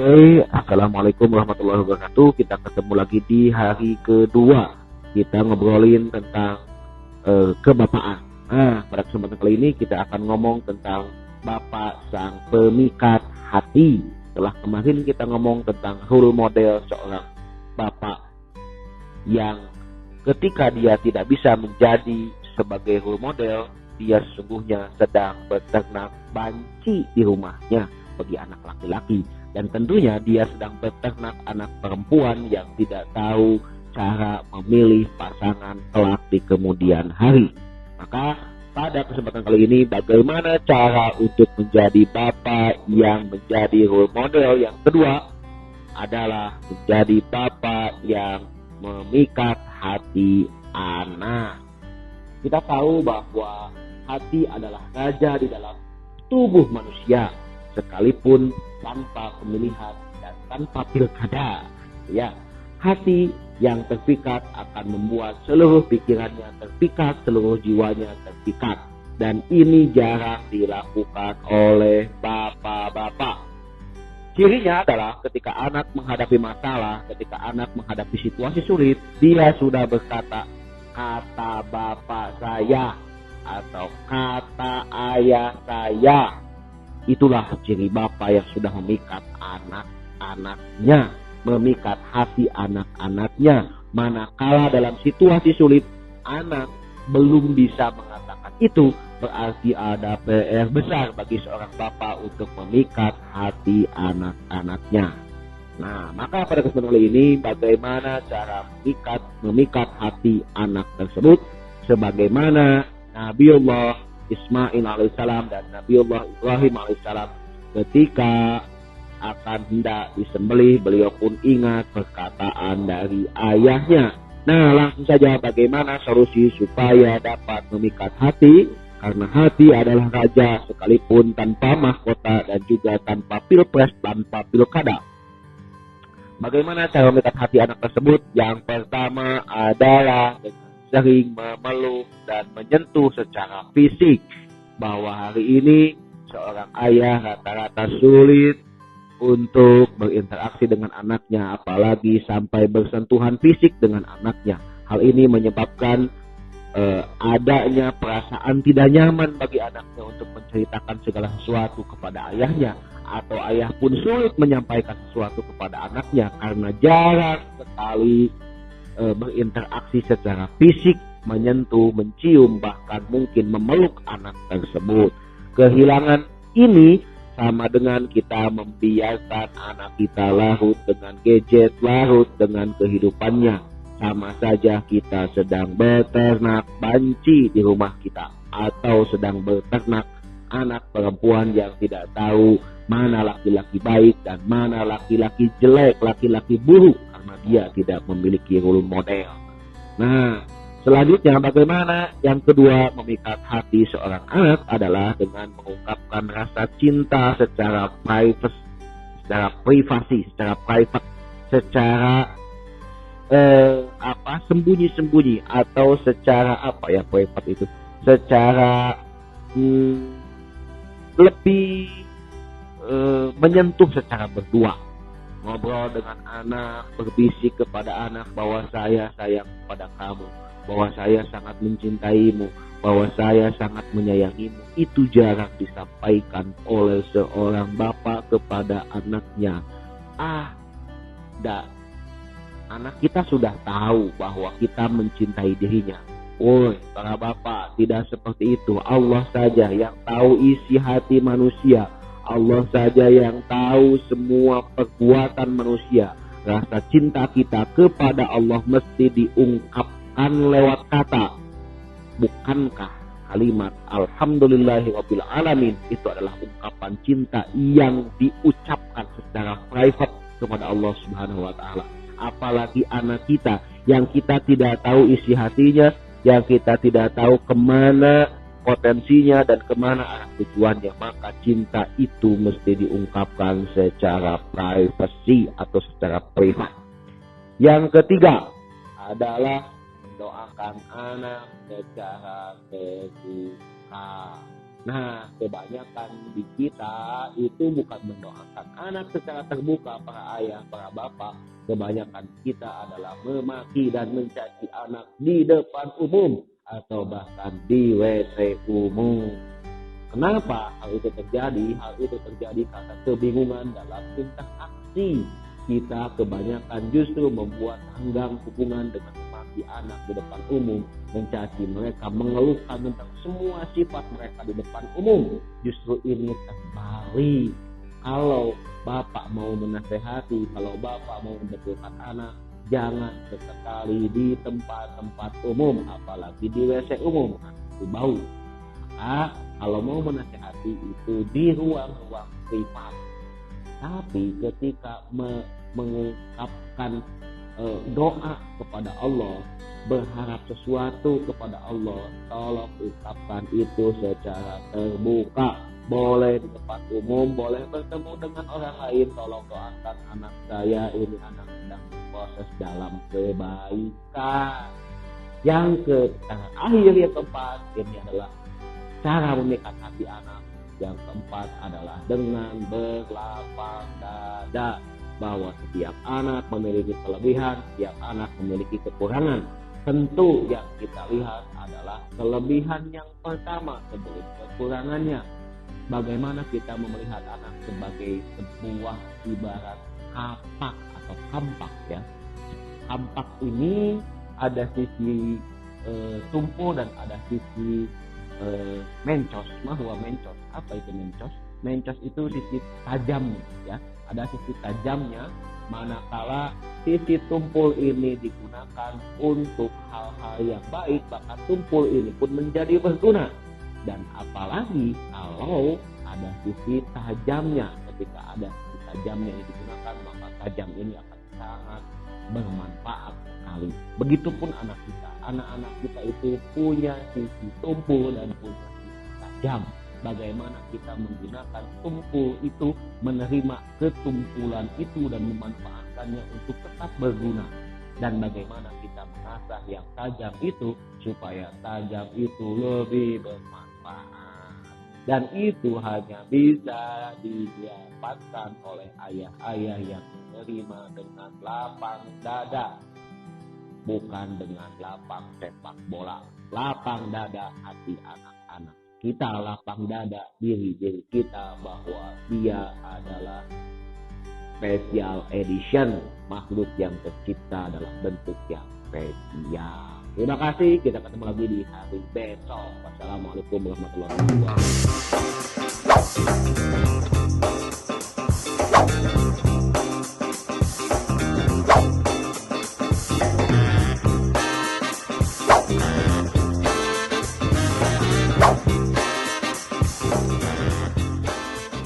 Oke, Assalamualaikum warahmatullahi wabarakatuh. Kita ketemu lagi di hari kedua. Kita ngobrolin tentang kebapaan. Nah, pada kesempatan kali ini kita akan ngomong tentang Bapak sang pemikat hati. Setelah kemarin kita ngomong tentang role model seorang bapak yang ketika dia tidak bisa menjadi sebagai role model, dia sesungguhnya sedang beternak banci di rumahnya bagi anak laki-laki. Dan tentunya dia sedang beternak anak perempuan yang tidak tahu cara memilih pasangan kelak di kemudian hari. Maka pada kesempatan kali ini, bagaimana cara untuk menjadi bapak yang menjadi role model? Yang kedua adalah menjadi bapak yang memikat hati anak. Kita tahu bahwa hati adalah raja di dalam tubuh manusia, sekalipun tanpa pemilihan dan tanpa pilkada. Ya, hati yang terpikat akan membuat seluruh pikirannya terpikat, seluruh jiwanya terpikat. Dan ini jarang dilakukan oleh bapak-bapak. Cirinya adalah ketika anak menghadapi masalah, ketika anak menghadapi situasi sulit, dia sudah berkata, kata bapak saya atau kata ayah saya. Itulah ciri bapak yang sudah memikat anak-anaknya, memikat hati anak-anaknya. Manakala dalam situasi sulit anak belum bisa mengatakan itu, berarti ada PR besar bagi seorang bapak untuk memikat hati anak-anaknya. Nah, maka pada kesempatan kali ini, bagaimana cara memikat hati anak tersebut, sebagaimana Nabiullah Ismail alaihissalam dan Nabiullah Ibrahim alaihissalam ketika akan hendak disembelih, beliau pun ingat perkataan dari ayahnya. Nah, langsung saja bagaimana solusi supaya dapat memikat hati, karena hati adalah raja sekalipun tanpa mahkota dan juga tanpa pilpres, tanpa pilkada. Bagaimana cara memikat hati anak tersebut? Yang pertama adalah dengan sering memeluk dan menyentuh secara fisik. Bahwa hari ini seorang ayah rata-rata sulit untuk berinteraksi dengan anaknya, apalagi sampai bersentuhan fisik dengan anaknya. Hal ini menyebabkan adanya perasaan tidak nyaman bagi anaknya untuk menceritakan segala sesuatu kepada ayahnya, atau ayah pun sulit menyampaikan sesuatu kepada anaknya karena jarang sekali berinteraksi secara fisik, menyentuh, mencium, bahkan mungkin memeluk anak tersebut. Kehilangan ini sama dengan kita membiarkan anak kita larut dengan gadget, larut dengan kehidupannya. Sama saja kita sedang beternak banci di rumah kita, atau sedang beternak anak perempuan yang tidak tahu mana laki-laki baik dan mana laki-laki jelek, laki-laki buruk, karena dia tidak memiliki role model. Nah, selanjutnya bagaimana? Yang kedua, memikat hati seorang anak adalah dengan mengungkapkan rasa cinta secara private, secara sembunyi-sembunyi, atau secara private itu, secara lebih menyentuh secara berdua. Ngobrol dengan anak, berbisik kepada anak bahwa saya sayang kepada kamu, bahwa saya sangat mencintaimu, bahwa saya sangat menyayangimu. Itu jarang disampaikan oleh seorang bapak kepada anaknya. Anak kita sudah tahu bahwa kita mencintai dirinya. Para bapak, tidak seperti itu. Allah saja yang tahu isi hati manusia. Allah saja yang tahu semua perbuatan manusia. Rasa cinta kita kepada Allah mesti diungkapkan lewat kata. Bukankah kalimat Alhamdulillahirabbil alamin itu adalah ungkapan cinta yang diucapkan secara private kepada Allah Subhanahu wa taala? Apalagi anak kita yang kita tidak tahu isi hatinya, yang kita tidak tahu kemana potensinya dan kemana arah tujuannya, maka cinta itu mesti diungkapkan secara privasi atau secara privat. Yang ketiga adalah mendoakan anak secara terbuka. Nah, kebanyakan di kita itu bukan mendoakan anak secara terbuka, para ayah, para bapak. Kebanyakan kita adalah memaki dan mencaci anak di depan umum atau bahkan di WC umum. Kenapa hal itu terjadi? Hal itu terjadi karena kebingungan dalam tingkah aksi. Kita kebanyakan justru membuat renggang hubungan dengan memaki anak di depan umum, mencaci mereka, mengeluhkan tentang semua sifat mereka di depan umum. Justru ini terbalik. Kalau bapak mau menasehati, kalau bapak mau membetulkan anak, jangan sesekali di tempat-tempat umum, apalagi di WC umum, itu bau. Maka kalau mau menasehati itu di ruang-ruang privat. Tapi ketika mengungkapkan doa kepada Allah, berharap sesuatu kepada Allah, tolong ungkapkan itu secara terbuka. Boleh di tempat umum, boleh bertemu dengan orang lain. Tolong doakan anak saya, ini anak sedang berproses dalam kebaikan. Yang terakhir, yang keempat, ini adalah cara memikat hati anak. Yang keempat adalah dengan berlapang dada, bahwa setiap anak memiliki kelebihan, setiap anak memiliki kekurangan. Tentu yang kita lihat adalah kelebihan yang pertama sebelum kekurangannya. Bagaimana kita melihat anak sebagai sebuah ibarat kapak atau kampak, ya. Kampak ini ada sisi tumpul dan ada sisi mencos. Bahwa mencos, apa itu mencos? Mencos itu sisi tajamnya, ya. Ada sisi tajamnya, manakala sisi tumpul ini digunakan untuk hal-hal yang baik, maka tumpul ini pun menjadi berguna. Dan apalagi kalau ada sisi tajamnya, ketika ada sisi tajamnya yang digunakan, maka tajam ini akan sangat bermanfaat sekali. Begitupun anak kita. Anak-anak kita itu punya sisi tumpul dan punya sisi tajam. Bagaimana kita menggunakan tumpul itu, menerima ketumpulan itu dan memanfaatkannya untuk tetap berguna. Dan bagaimana kita mengasah yang tajam itu supaya tajam itu lebih bermanfaat. Dan itu hanya bisa didapatkan oleh ayah-ayah yang menerima dengan lapang dada, bukan dengan lapang sepak bola. Lapang dada hati anak-anak kita, lapang dada diri kita bahwa dia adalah special edition, makhluk yang tercipta dalam bentuk yang spesial. Terima kasih, kita ketemu lagi di hari besok. Wassalamualaikum warahmatullahi wabarakatuh.